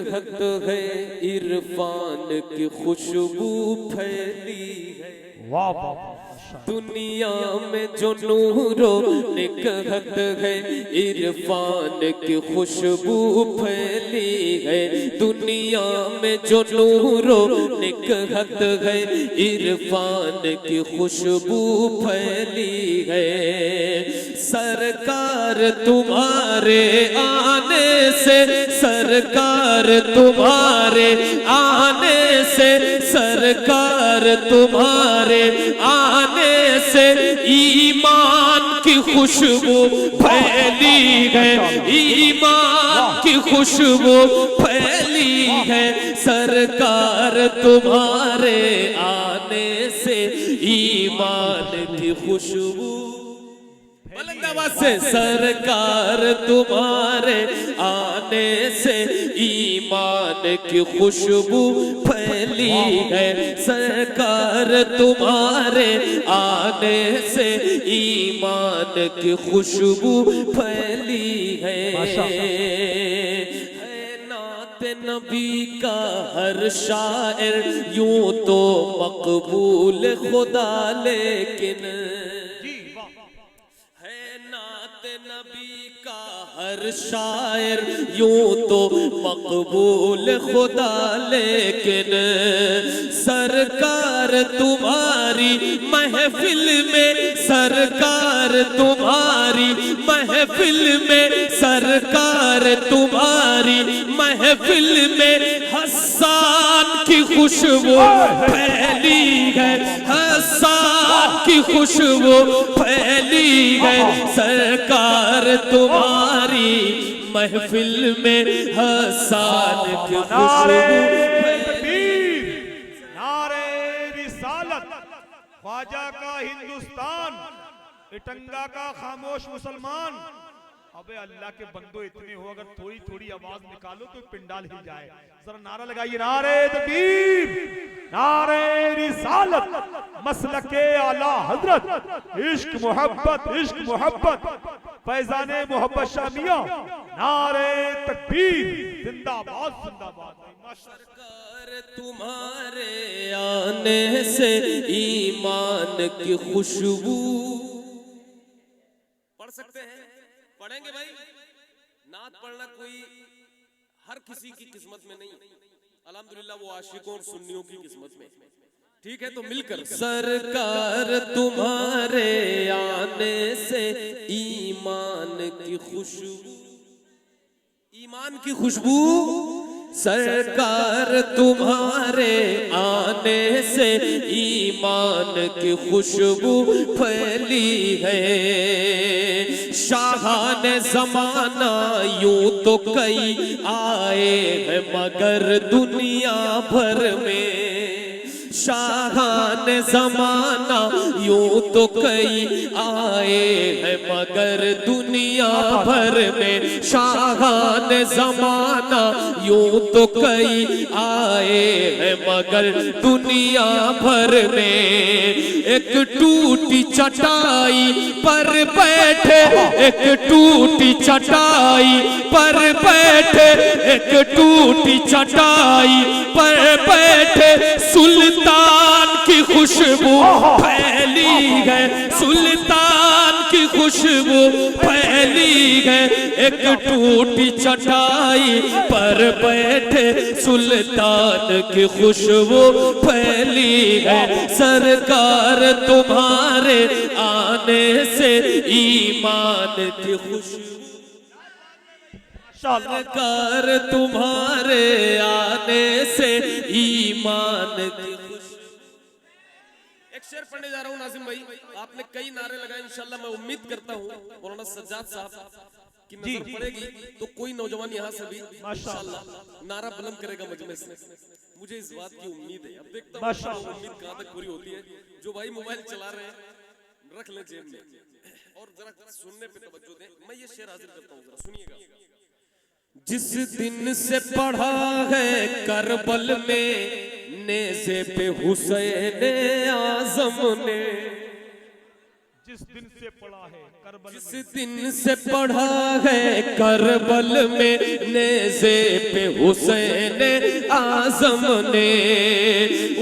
हद है इरफान की खुशबू फैली है। वाह वाह दुनिया में जो नूरो निकहत है इरफान की खुशबू फैली है। दुनिया में जो नूरो निकहत है इरफान की खुशबू फैली है। सरकार तुम्हारे आने से, सरकार तुम्हारे आने से, सरकार तुम्हारे आने से ईमान की खुशबू फैली है। ईमान की खुशबू फैली है। सरकार तुम्हारे आने से ईमान की खुशबू से, सरकार तुम्हारे आने से ईमान की खुशबू फैली है। सरकार तुम्हारे आने से ईमान की खुशबू फैली है। नाते नबी का हर शायर यूं तो मकबूल खुदा, लेकिन नबी का हर शायर यूं तो मकबूल खुदा, लेकिन सरकार तुम्हारी महफिल में, सरकार तुम्हारी महफिल में, सरकार तुम्हारी महफिल में हसन की खुशबू फैली है। हसन की खुशबू फैली है। सरकार तुम्हारी महफिल में हसन की खुशबू फैली। नारे रिसालत, ख्वाजा का हिंदुस्तान, इटंगा का खामोश मुसलमान। अबे अल्लाह के बंदो इतने हो, अगर थोड़ी थोड़ी आवाज निकालो तो पिंडाल हिल जाए। जरा नारा लगाइए, नारे तकबीर, नारे रिसालत, मसलके आला हजरत, इश्क मोहब्बत, इश्क मोहब्बत, फैजाने मोहब्बत शामिया, नारे तकबीर, जिंदाबाद जिंदाबाद। सरकार तुम्हारे आने से ईमान की खुशबू। पढ़ सकते हैं? पढ़ेंगे भाई? नात पढ़ना कोई हर किसी की किस्मत में नहीं, अल्हम्दुलिल्लाह वो आशिकों और सुन्नियों की किस्मत में। ठीक है, तो मिलकर सरकार तुम्हारे आने से ईमान की खुशबू, ईमान की खुशबू, सरकार तुम्हारे आने से ईमान की खुशबू फैली है। शाहाने ज़माना यूं तो कई आए हैं मगर दुनिया भर में, शाहाने ज़माना यूं तो कई आए हैं मगर दुनिया भर में, शाहाने ज़माना यूं तो कई आए हैं मगर दुनिया भर में। एक टूटी चटाई पर बैठे, एक टूटी चटाई पर बैठे, एक टूटी चटाई पर बैठे सुल्तान की खुशबू फैली है। सुल्तान की खुशबू फैली है। एक टूटी चटाई पर बैठे सुल्तान की खुशबू फैली है। सरकार तुम्हारे आने से ईमान की खुशबू, सरकार तुम्हारे आने से ईमान की खुशबू। एक शेर पढ़ने जा रहा हूँ नाजिम भाई, आपने कई नारे लगाए, इंशाल्लाह मैं उम्मीद करता हूँ मौलाना सज्जाद साहब की नजर पड़ेगी तो कोई नौजवान यहाँ से भी माशाल्लाह नारा बुलंद करेगा मजमे से। मुझे इस बात की उम्मीद है, अब देखता हूँ उम्मीद कहाँ तक पूरी होती है। जो भाई मोबाइल चला रहे हैं रख ले जेब में और जरा सुनने पे तवज्जो दें। मैं ये शेर हाजिर करता हूँ, जरा सुनिएगा। जिस दिन से पढ़ा है करबल में नेज़े पे हुसैन आज़म ने, जिस दिन से पढ़ा है करबल जिस में, दिन से पढ़ा है करबल में नेज़े पे हुसैन आज़म ने,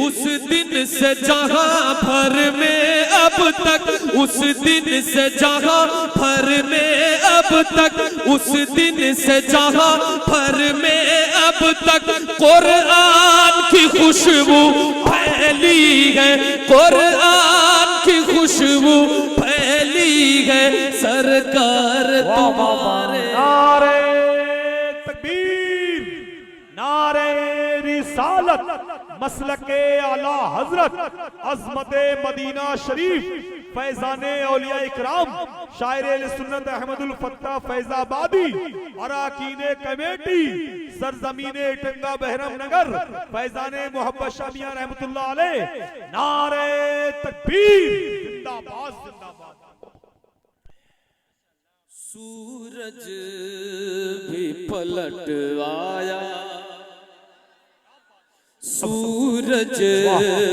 उस दिन से जहां भर में अब तक, उस दिन से जहां भर में अब तक, उस दिन से जहां भर में अब तक कुरान की खुशबू फैली है, कुरान की खुशबू फैली है, सरकार तुम्हारे। नारे तकबीर, नारे रिसालत, मसलके आला हजरत, अजमते मदीना शरीफ, फैजाने औलिया इकराम, शायर सुन्नत अहमदुल फत्ता फैजाबादी, अराकीने कमेटी, सरजमीने टंगा बहरम नगर, फैजाने मोहब्बत शाह मियां रहमतुल्लाह अलैह। नारे तकबीर, जिंदाबाद जिंदाबाद। सूरज भी पलट आया, सूरज